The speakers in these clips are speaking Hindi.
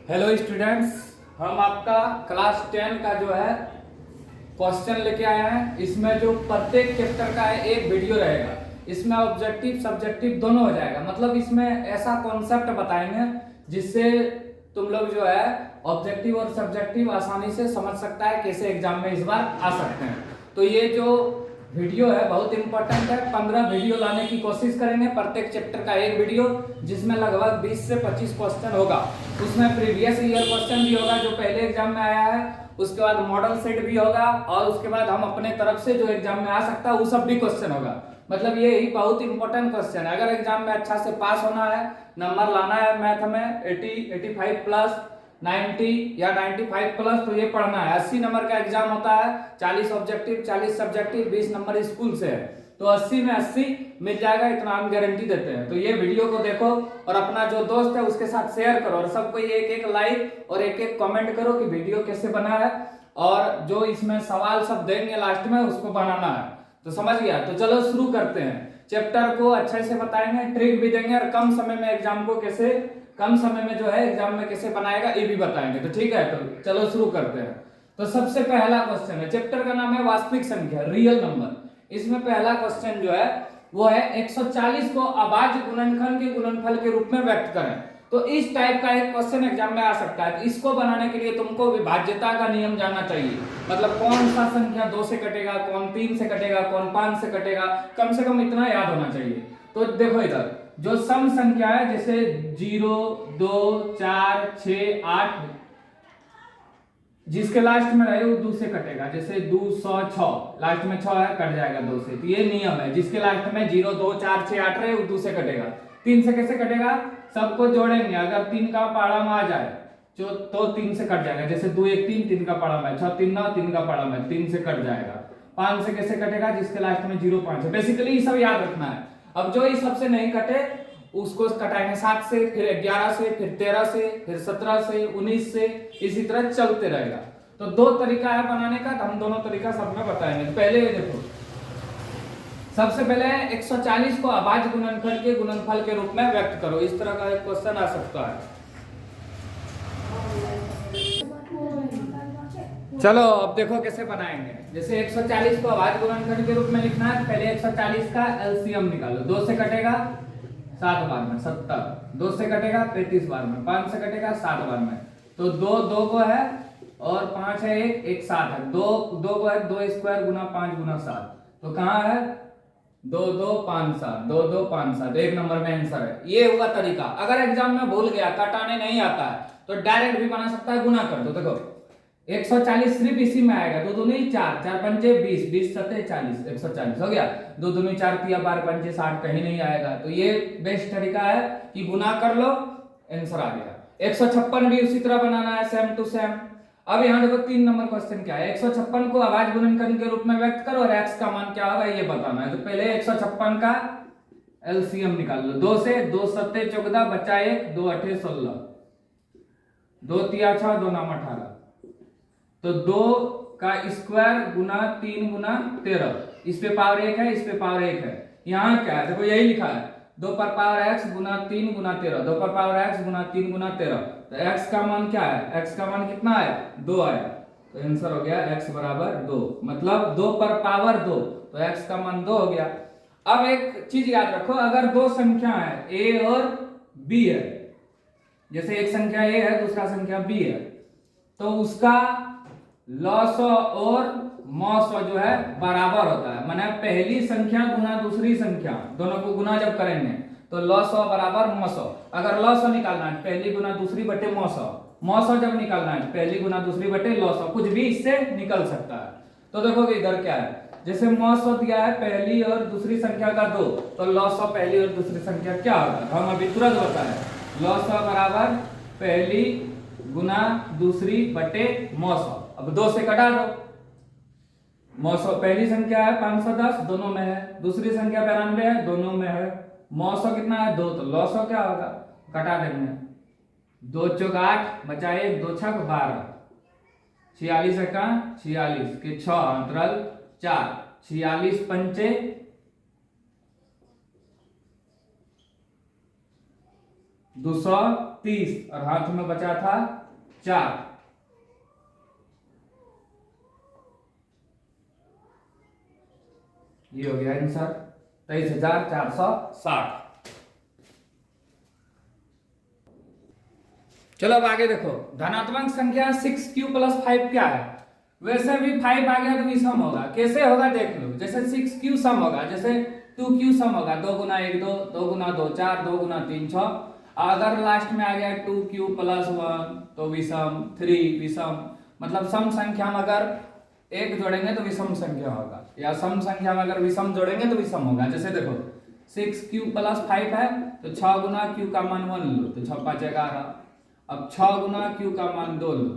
हेलो स्टूडेंट्स, हम आपका क्लास 10 का जो है क्वेश्चन लेके आए हैं। इसमें जो प्रत्येक चैप्टर का है एक वीडियो रहेगा। इसमें ऑब्जेक्टिव सब्जेक्टिव दोनों हो जाएगा। मतलब इसमें ऐसा कॉन्सेप्ट बताएंगे जिससे तुम लोग जो है ऑब्जेक्टिव और सब्जेक्टिव आसानी से समझ सकता है कैसे एग्जाम में इस बार आ सकते हैं। तो ये जो वीडियो है बहुत इंपॉर्टेंट है। 15 वीडियो लाने की कोशिश करेंगे, प्रत्येक चैप्टर का एक वीडियो, जिसमें लगभग 20 से 25 क्वेश्चन होगा। उसमें प्रीवियस ईयर क्वेश्चन भी होगा जो पहले एग्जाम में आया है, उसके बाद मॉडल सेट भी होगा, और उसके बाद हम अपने तरफ से जो एग्जाम में आ सकता है वो सब भी क्वेश्चन होगा। मतलब ये ही बहुत इंपॉर्टेंट क्वेश्चन है। अगर एग्जाम में अच्छा से पास होना है, नंबर लाना है मैथ में 80 85 प्लस 90 या 95 प्लस, तो ये पढ़ना है। 80 नंबर का एग्जाम होता है, 40 ऑब्जेक्टिव 40 सब्जेक्टिव, 20 नंबर स्कूल से है, तो 80 में 80 मिल जाएगा, इतना हम गारंटी देते हैं। तो ये वीडियो को देखो और अपना जो दोस्त है उसके साथ शेयर करो, और सबको एक एक लाइक और एक एक कमेंट करो कि वीडियो कैसे बना है, और जो इसमें सवाल सब देंगे लास्ट में उसको बनाना है। तो समझ गया? तो चलो शुरू करते हैं। चैप्टर को अच्छे से बताएंगे, ट्रिक भी देंगे, और कम समय में एग्जाम को कैसे, कम समय में जो है एग्जाम में कैसे बनाएगा ये भी बताएंगे। तो ठीक है, तो चलो शुरू करते हैं। तो सबसे पहला क्वेश्चन है, चैप्टर का नाम है वास्तविक संख्या, रियल नंबर। इसमें पहला क्वेश्चन जो है वो है 140 को अभाज्य गुणनखंड के गुणनफल के रूप में व्यक्त करें। तो इस टाइप का एक क्वेश्चन एग्जाम में आ सकता है। इसको बनाने के लिए तुमको विभाज्यता का नियम जानना चाहिए। मतलब कौन सा संख्या 2 से कटेगा, कौन 3 से कटेगा, कौन 5 से कटेगा, कम से कम इतना याद होना चाहिए। तो देखो इधर जो सम संख्या है, जैसे 0 2 4 6 8, जिसके लास्ट में रहे वो 2 से कटेगा। जैसे 206, लास्ट में 6 है, कट जाएगा 2 से। तो ये नियम है, जिसके लास्ट में 0 2 4 6 8 रहे वो 2 से कटेगा। 3 से कैसे कटेगा? सबको जोड़ेंगे, अगर 3 का पाड़ा में आ जाए जो तो 3 से कट जाएगा। जैसे 2 1 3, 3 का पाड़ा में 6 3 9, 3 का पाड़ा में 3 से कट जाएगा। 5 से कैसे कटेगा? जिसके लास्ट में 0 5 है। बेसिकली ये सब याद रखना है। अब जो इस सबसे नहीं कटे उसको कटाएंगे 7 से, फिर 11 से, फिर 13 से, फिर 17 से, 19 से, इसी तरह चलते रहेगा। तो दो तरीका है बनाने का, तो हम दोनों तरीका सब में बताएंगे। तो पहले देखो, सबसे पहले 140 को अभाज्य गुणनखंड के गुणनफल के रूप में व्यक्त करो। इस तरह का एक क्वेश्चन आ सकता है। चलो अब देखो कैसे बनाएंगे। जैसे 140 को अभाज्य गुणनखंड के रूप में लिखना है, पहले 140 का एलसीएम निकालो। 2 से कटेगा 7 बार में 70, 2 से कटेगा 35 बार में, 5 से कटेगा 7 बार में। तो 2 2 को है और 5 है, 1 1 7 है। 2 2 को है 2 स्क्वायर गुना 5 गुना 7, तो कहाँ है 2 2 5 7, 2 2 5 7, एक नंबर में आंसर है। ये हुआ तरीका। अगर एग्जाम में भूल गया, कटाने नहीं आता है, तो डायरेक्ट भी बना सकता है, गुना कर दो। देखो 140 सिर्फ इसी में आएगा। 2 दूनी 4, 4 पंचे 20, 20 सत्ते 40, 140 हो गया। 2 दूनी 4 तिया 12 पंचे 60, कहीं नहीं आएगा। तो ये बेस्ट तरीका है कि गुना कर लो, आंसर आ गया। 156 भी उसी तरह बनाना है, सेम टू सेम। अब यहाँ देखो 3 नंबर क्वेश्चन क्या है, 156 को अभाज्य गुणनखंड के रूप में व्यक्त करो और x का मान क्या होगा ये बताना है। तो पहले 156 का एलसीएम निकाल लो। 2 से 2 सत्ते 14, बचा 1, 2 8 16, 2 तिया 6, 2 नाम 18। तो 2 का स्क्वायर गुना 3 गुना 13, इस पे पावर 1 है, इस पे पावर 1 है। यहाँ क्या है देखो, यही लिखा है 2 पर पावर x गुना 3 गुना 13, 2 पर पावर x गुना 3 गुना 13। तो x का मान क्या है? x का मान कितना है? 2 आया। तो आंसर हो गया x बराबर 2। मतलब 2 पर पावर 2, तो x का मान 2 हो गया। अब एक चीज याद रखो, अगर दो संख्या है a और b है, जैसे एक संख्या a है दूसरा संख्या b है, तो उसका लॉसो और मौसो जो है बराबर होता है। माने पहली संख्या गुना दूसरी संख्या, दोनों को गुना जब करेंगे तो लॉसो बराबर मौसो। अगर लॉसो निकालना है पहली गुना दूसरी बटे मौसो, मौसो जब निकालना है पहली गुना दूसरी बटे लॉसो, कुछ भी इससे निकल सकता है। तो देखोगे इधर क्या है, जैसे मौसो दिया है पहली और दूसरी संख्या का 2, तो लॉसो पहली और दूसरी संख्या क्या होगा? तो हम अभी तुरंत बताएं, लॉसो बराबर पहली गुना दूसरी बटे मौसो। अब 2 से कटा दो, मौसो पहली संख्या है 510, दोनों में है, दूसरी संख्या 92 है, दोनों में है। मौसो कितना है? 2, तो लॉसो क्या होगा? कटा देंगे। 2 चौक 8, बचा 1, 2 छक 12, 46 है कहाँ 46 के 6 अंतराल 4, 46 पंचे 230 और हाथ में बचा था 4। ये हो गया आंसर 23,460। चलो अब आगे देखो, धनात्मक संख्या 6q + 5 क्या है? वैसे भी 5 आ गया तो भी सम होगा। कैसे होगा देख लो। जैसे 6q सम होगा, जैसे 2q सम होगा, 2 × 1 2, 2 × 2 4, 2 × 3 6। अगर लास्ट में आ गया 2q + 1 तो विषम, 3 विषम। मतलब सम संख्या में अगर 1 जोड़ेंगे तो विषम संख्या होगा, या सम संख्या में अगर विषम जोड़ेंगे तो विषम होगा। जैसे देखो 6q + 5 है तो 6 × q का मान 1 लो तो 6 × 5 = 11। अब 6 × q का मान 2 लो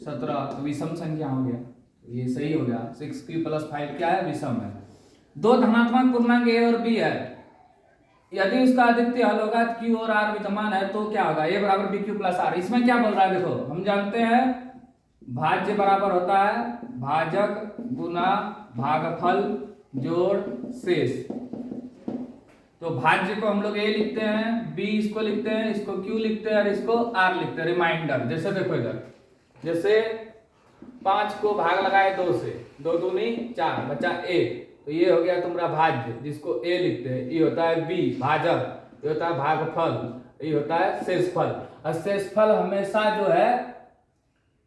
17, तो विषम संख्या हो गया। ये सही हो गया। 6q + 5 क्या है? विषम है। दो धनात्मक पूर्णांक a और b है, यदि उसका आदित्य हल होगा q और r विद्यमान है तो क्या होगा? a = bq + r। इसमें क्या बोल रहा है देखो, हम जानते हैं भाज्य बराबर होता है भाजक गुना भागफल जोड़ शेष। तो भाज्य को हम लोग a लिखते हैं, b इसको लिखते हैं, इसको q लिखते हैं और इसको r लिखते हैं। रिमाइंडर जैसे देखो इधर, जैसे 5 को भाग लगाए 2 से, 2 दूनी 4 बचा 1, तो ये हो गया तुम्हारा भाज्य जिसको a लिखते हैं। ये होता है b भाजक, ये होता है भागफल, ये होता है शेषफल। और शेषफल हमेशा जो है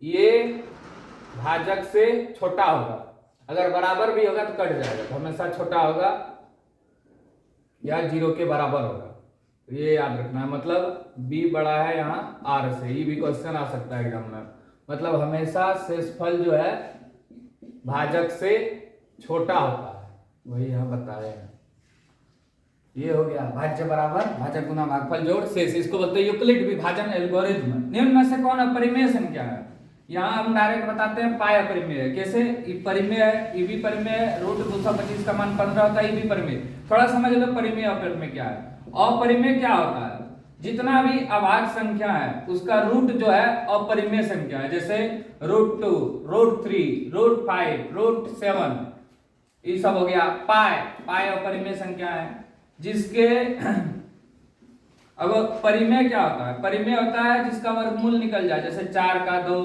ये भाजक से छोटा होगा। अगर बराबर भी होगा तो कट जाएगा, तो हमेशा छोटा होगा या 0 के बराबर होगा। तो ये याद रखना है। मतलब b बड़ा है यहाँ r से, ये भी क्वेश्चन आ सकता है एग्जाम में। मतलब हमेशा शेषफल जो है भाजक से छोटा होता है, वही यहाँ बताए हैं। ये हो गया भाज्य बराबर भाजक गुना भागफल जोड़ शेष। इसको बोलते हैं यूक्लिड विभाजन एल्गोरिथ्म। निम्न में से कौन अपरिमेय संख्या है? यहाँ हम डायरेक्ट बताते हैं पाई अपरिमेय है। कैसे? ई परिमेय है, ई भी परिमेय है, √225 का मान 15 होता है, ई भी परिमेय। थोड़ा समझ लो परिमेय अपरिमेय क्या है। अपरिमेय क्या होता है? जितना भी अभाज्य संख्या है उसका रूट जो है अपरिमेय संख्या है। जैसे √2, √3, √5, √7, ये सब हो गया पाई। पाई अपरिमेय संख्या है जिसके अब परिमेय क्या होता है? परिमेय होता है जिसका वर्गमूल निकल जाए। जैसे 4 का 2,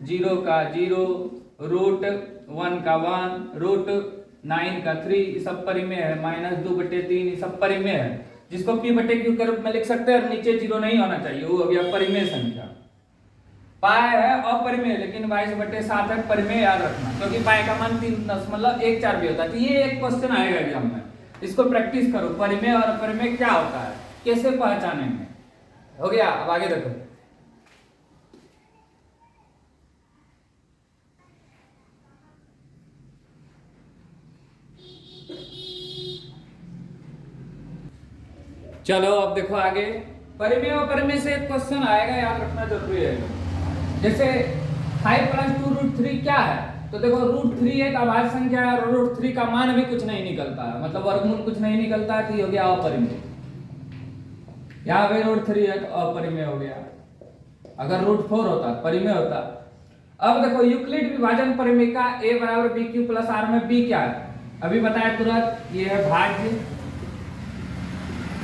0 का 0, √1 का 1, √9 का 3, ये सब परिमेय है। -2/3 ये सब परिमेय है, जिसको p/q के रूप में लिख सकते हैं। और नीचे 0 नहीं होना चाहिए, वो हो गया परिमेय संख्या। पाई है अपरिमेय, लेकिन 22/7 है परिमेय, याद रखना। क्योंकि पाई का मान 3.14 भी होता है। तो ये एक क्वेश्चन आएगा एग्जाम में, इसको प्रैक्टिस करो। परिमेय और अपरिमेय क्या होता है, कैसे पहचानेंगे? हो गया। अब आगे देखो, चलो अब देखो आगे। परिमेय और अपरिमेय से एक क्वेश्चन आएगा, याद रखना जरूरी है। जैसे 5 + 2√3 क्या है? तो देखो √3 एक अभाज्य संख्या है और √3 का मान भी कुछ नहीं निकलता है, मतलब वर्गमूल कुछ नहीं निकलता है, तो ये हो गया अपरिमेय। यहाँ पे √3 है तो अपरिमेय हो गया। अगर √4 होता परिमेय होता। अब देखो यूक्लिड विभाजन परिमेय का a = bq + r में b क्या है? अभी बताया तुरंत। ये है भाज्य,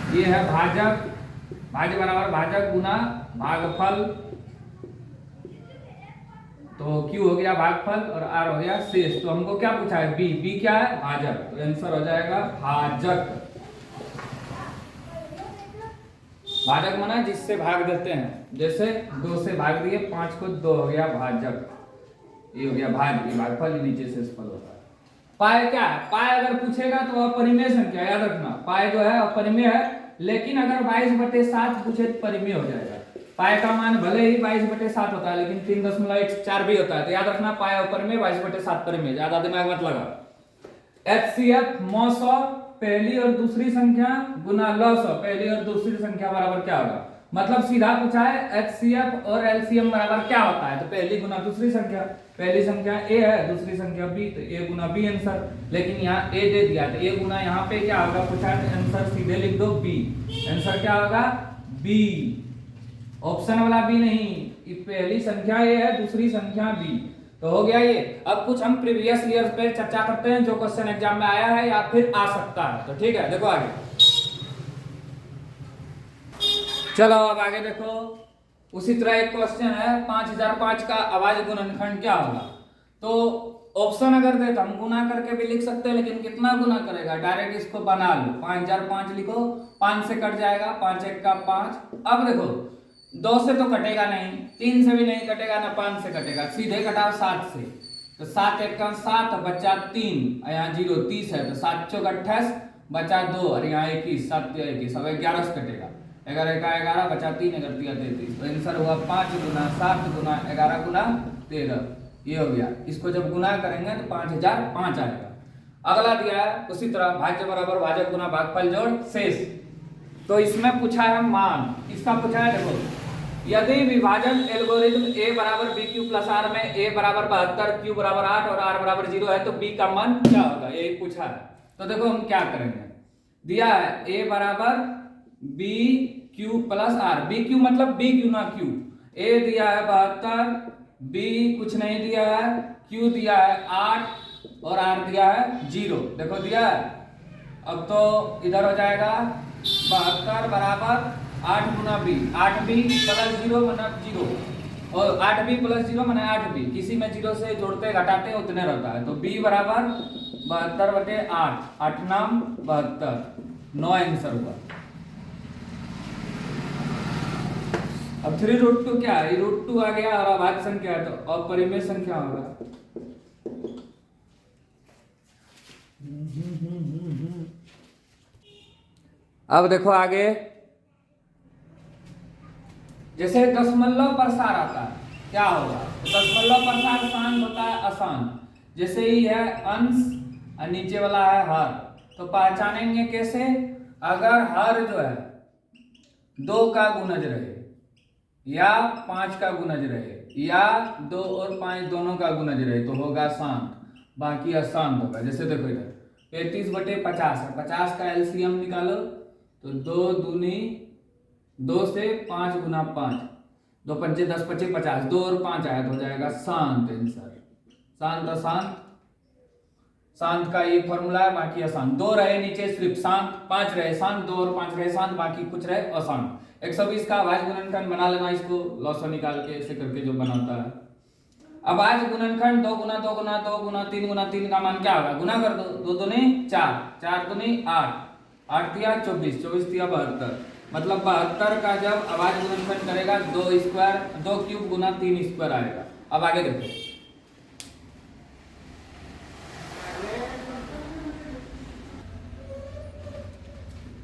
ये है भाजक, भाज्य बराबर भाजक गुना भागफल, तो q हो गया भागफल और r हो गया शेष। तो हमको क्या पूछा है? b क्या है? भाजक। तो आंसर हो जाएगा भाजक। भाजक माना जिससे भाग देते हैं। जैसे 2 से भाग दिए, 5 को 2 हो गया भाजक। ये हो गया भाज्य, भागफल, नीचे शेषफल होता है। पाई क्या है? पाई अगर पूछेगा तो अपरिमेय संख्या, याद रखना। पाई जो है अपरिमेय है, लेकिन अगर 22/7 पूछे तो परिमेय हो जाएगा। पाई का मान भले ही 22/7 होता है, लेकिन 3.14 भी होता है। तो याद रखना पाई अपरिमेय, 22/7 परिमेय। ज्यादा दिमाग मत लगा। HCF मौसौ पहली और दूसरी संख्या गुना लसौ पहली और दूसरी संख्या बराबर क्या होगा? मतलब सीधा पूछा है HCF और LCM बराबर क्या होता है? तो पहली गुना दूसरी संख्या, पहली संख्या a है, दूसरी संख्या b, तो a गुना b आंसर। लेकिन यहाँ a दे दिया तो a गुना यहाँ पे क्या होगा पूछा है, तो आंसर सीधे लिख दो b। आंसर क्या होगा? b। ऑप्शन वाला b नहीं, ये पहली संख्या a है, दूसरी संख्या b। तो हो गया ये। अब कुछ हम प्रीवियस ईयर पे चर्चा करते हैं, जो क्वेश्चन एग्जाम में आया है या फिर आ सकता है। तो ठीक है, देखो आगे। चलो अब आगे देखो, उसी तरह एक क्वेश्चन है 5005 का अभाज्य गुणनखंड क्या होगा। तो ऑप्शन अगर दे तो हम गुना करके भी लिख सकते हैं, लेकिन कितना गुना करेगा, डायरेक्ट इसको बना लो, 5005 लिखो, 5 से कट जाएगा, 5 1 का 5। अब देखो 2 से तो कटेगा नहीं, 3 से भी नहीं कटेगा ना, 5 से कटेगा, सीधे कटाओ 7 से, तो 7 1 का 7 बचा 3, यहाँ 0 30 है, तो 7 चौक 28 बचा 2 और यहाँ 21, 7 21, अब 11 से कटेगा, 11 का 11 बचा 3 11 33, तो आंसर हुआ 5 गुना 7 गुना 11 गुना 13, ये हो गया। इसको जब गुना करेंगे तो 5005 आएगा। अगला दिया है उसी तरह भाज्य बराबर भाजक गुना भागफल जोड़ शेष। तो इसमें पूछा है मान, इसका पूछा है देखो, यदि विभाजन एल्गोरिथम a बराबर बी क्यू प्लस आर में a बराबर 72 q बराबर 8 और r बराबर 0 है तो b का मान क्या होगा, यही पूछा है। तो देखो हम क्या करेंगे, दिया है a बराबर b q plus r, b q मतलब b गुना q, a दिया है 72, b कुछ नहीं दिया है, q दिया है 8 और r दिया है 0, देखो दिया है। अब तो इधर हो जाएगा 72 बराबर 8 गुना b, 8b प्लस 0 मतलब 0, और 8b प्लस 0 माने 8b, किसी में 0 से जोड़ते घटाते उतने रहता है, तो b बराबर 72 बटे 8, 8 नाम 72, 9 आंसर हुआ। अब 3√2 क्या है, √2 आ गया और अभाज्य संख्या है तो अपरिमेय संख्या होगा। अब देखो आगे, जैसे दशमलव प्रसार आता है क्या होगा, तो दशमलव प्रसार शांत होता है अशांत, जैसे ही है अंश और नीचे वाला है हर, तो पहचानेंगे कैसे, अगर हर जो है 2 का गुणज रहे या 5 का गुणज रहे या 2 और 5 दोनों का गुणज रहे तो होगा शांत, बाकी अशांत होगा। जैसे देखो इधर 35 बटे 50 है, 50 का एलसीएम निकालो तो 2 दूनी 2 से 5 गुना 5, 2 पंचे 10 पचे 50, 2 और 5 आया तो हो जाएगा शांत आंसर। शांत अशांत, शांत का ये फॉर्मूला है, बाकी अशांत, 2 रहे नीचे सिर्फ शांत, 5 रहे शांत, 2 और 5 रहे शांत, बाकी कुछ रहे अशांत। 120 का अभाज्य गुणनखंड बना लेना, इसको लॉसो निकाल के ऐसे करके जो बनाता है। अभाज्य गुणनखंड 2 गुना 2 गुना 2 गुना 3 गुना 3 का मान क्या होगा, गुना कर दो, 2 दूनी 4, 4 दूनी 8, 8 दिया 24, 24 दिया 72, मतलब 72 का जब अभाज्य गुणनखंड करेगा 2 स्क्वायर 2 क्यूब गुना 3 स्क्वायर आएगा। अब आगे देखो,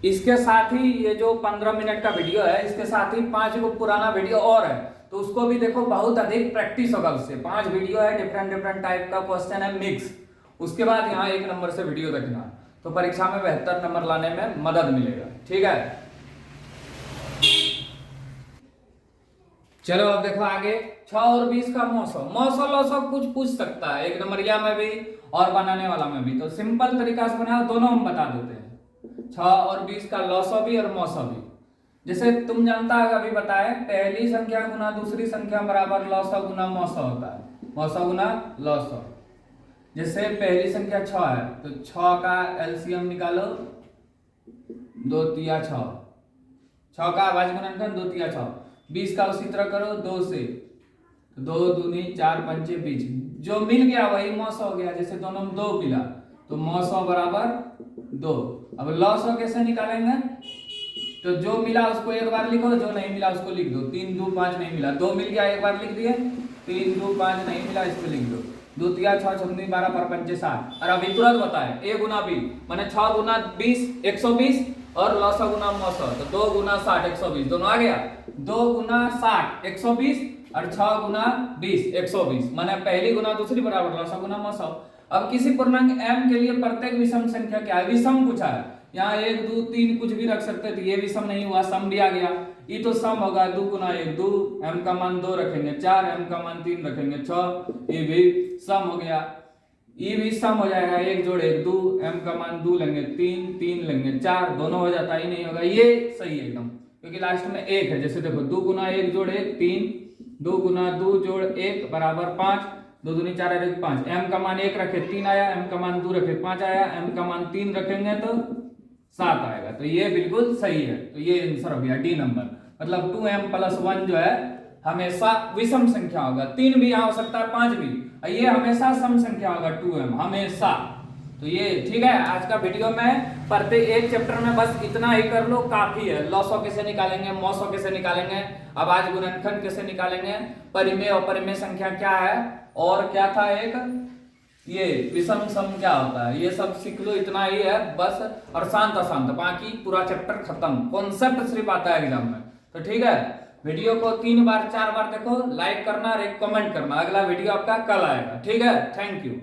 इसके साथ ही ये जो 15 मिनट का वीडियो है, इसके साथ ही 5 को पुराना वीडियो और है, तो उसको भी देखो, बहुत अधिक प्रैक्टिस होगा उससे। 5 वीडियो है, डिफरेंट टाइप का क्वेश्चन है मिक्स, उसके बाद यहाँ 1 नंबर से वीडियो देखना, तो परीक्षा में बेहतर नंबर लाने में मदद मिलेगा, ठीक है। चलो अब देखो आगे, 6 और 20 का मौसम लौसम कुछ पूछ सकता है, 1 नंबरिया में भी और बनाने वाला में भी, तो सिंपल तरीका से बनाओ, दोनों हम बता देते हैं, 6 और 20 का लौसो भी और मौसो भी। जैसे तुम जानता है, अभी बताए, पहली संख्या गुना दूसरी संख्या बराबर लौसो गुना मौसो होता है, मौसो गुना लौसो। जैसे पहली संख्या 6 है तो 6 का एलसीएम निकालो, 2 तिया 6, 6 का अभाज्य गुणनखंड 2 तिया 6, 20 का उसी तरह करो 2 से, तो 2 दूनी 4 पंचे 20, जो मिल गया वही मौसो हो गया, जैसे दोनों में 2 मिला तो मौसो बराबर 2। अब लॉसो कैसे निकालेंगे, तो जो मिला उसको एक बार लिखो, जो नहीं मिला उसको लिख दो, 3 2 5 नहीं मिला, 2 मिल गया एक बार लिख दिए, 3 2 5 नहीं मिला इसको लिख दो, 2 तिया 6 6 12 पर पंचे 7। और अभी तुरंत बताए a गुना b माने 6 गुना 20 120 और लॉसो गुना मौसो, तो 2 गुना 60 120 दोनों आ गया, 2 गुना 60 120 और 6 गुना 20 120, माने पहली गुना दूसरी बराबर लॉसो गुना मौसो। अब किसी पूर्णांक m के लिए प्रत्येक विषम संख्या क्या है, विषम पूछा है, यहाँ 1 2 3 कुछ भी रख सकते थे, ये विषम नहीं हुआ, सम भी आ गया, ये तो सम होगा, 2 गुना 1 2, m का मान 2 रखेंगे 4, m का मान 3 रखेंगे 6, ये भी सम हो गया, ये भी सम हो जाएगा, 1 जोड़ 1 2, m का मान 2 लेंगे 3, 3 लेंगे 4, दोनों हो जाता ही नहीं होगा, ये सही है एकदम, क्योंकि लास्ट में 1 है। जैसे देखो 2 गुना 1 जोड़ 1 3, 2 गुना 2 जोड़ 1 बराबर 5, 2 दूनी 4 और 1 5, m का मान 1 रखे 3 आया, m का मान 2 रखे 5 आया, m का मान 3 रखेंगे तो 7 आएगा, तो ये बिल्कुल सही है, तो ये आंसर हो गया डी नंबर। मतलब 2m + 1 जो है हमेशा विषम संख्या होगा। 3 भी यहाँ हो सकता है, 5 भी, ये हमेशा सम संख्या होगा 2m हमेशा। तो ये ठीक है, आज का वीडियो में प्रत्येक चैप्टर में बस इतना ही कर लो, काफी है। लॉसो कैसे निकालेंगे, मौसो कैसे निकालेंगे, अभाज्य गुणनखंड कैसे निकालेंगे, परिमेय और परिमेय संख्या क्या है, और क्या था एक ये विषम सम क्या होता है, ये सब सीख लो, इतना ही है बस। और शांत अशांत, बाकी पूरा चैप्टर खत्म, कॉन्सेप्ट सिर्फ आता है एग्जाम में। तो ठीक है, वीडियो को 3 बार 4 बार देखो, लाइक करना और एक कमेंट करना। अगला वीडियो आपका कल आएगा, ठीक है, थैंक यू।